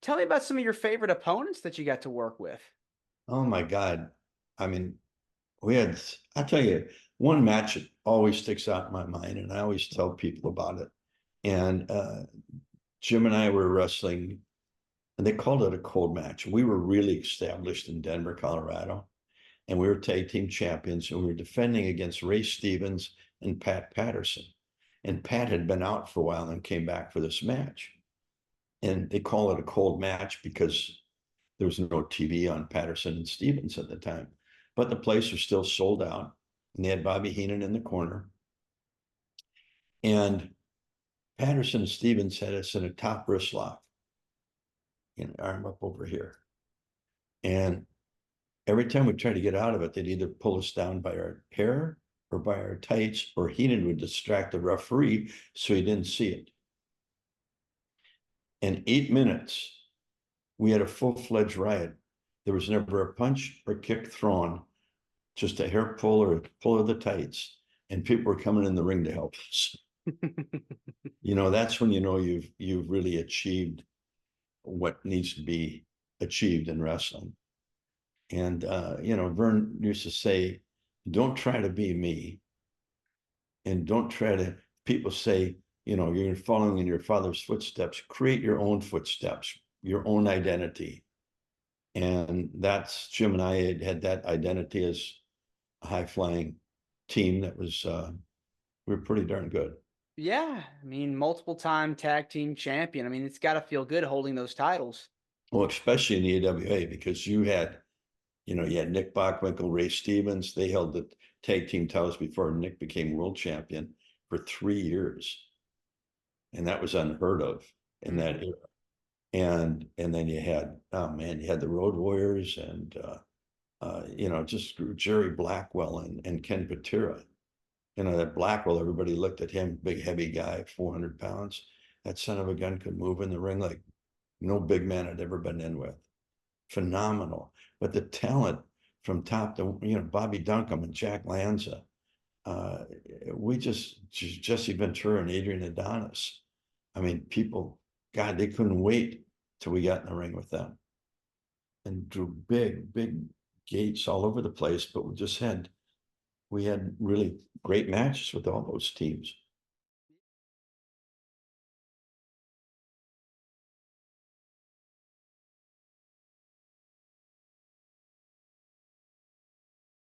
Tell me about some of your favorite opponents that you got to work with. Oh my God. I mean, I tell you, one match that always sticks out in my mind, and I always tell people about it. And Jim and I were wrestling, and they called it a cold match. We were really established in Denver, Colorado, and we were tag team champions, and we were defending against Ray Stevens and Pat Patterson. And Pat had been out for a while and came back for this match. And they call it a cold match because there was no TV on Patterson and Stevens at the time, but the place was still sold out, and they had Bobby Heenan in the corner. And Patterson and Stevens had us in a top wrist lock, arm up over here. And every time we tried to get out of it, they'd either pull us down by our hair or by our tights, or Heenan would distract the referee so he didn't see it. In 8 minutes, we had a full-fledged riot. There was never a punch or kick thrown, just a hair pull or a pull of the tights, and people were coming in the ring to help us. That's when you've really achieved what needs to be achieved in wrestling. And Vern used to say, "Don't try to be me, and don't try to." People say, you're following in your father's footsteps. Create your own footsteps, your own identity. And that's Jim and I had that identity as a high flying team that was we were pretty darn good. Yeah, I mean, multiple time tag team champion. I mean, it's got to feel good holding those titles. Well, especially in the AWA, because you had Nick Bockwinkel, Ray Stevens. They held the tag team titles before Nick became world champion for 3 years, and that was unheard of in that era. And then you had the Road Warriors and just Jerry Blackwell and Ken Patera. That Blackwell, everybody looked at him, big, heavy guy, 400 pounds. That son of a gun could move in the ring like no big man had ever been in with. Phenomenal. But the talent from top to, Bobby Duncombe and Jack Lanza, Jesse Ventura and Adrian Adonis. I mean, people, God, they couldn't wait till we got in the ring with them and drew big, big gates all over the place. But we had really great matches with all those teams.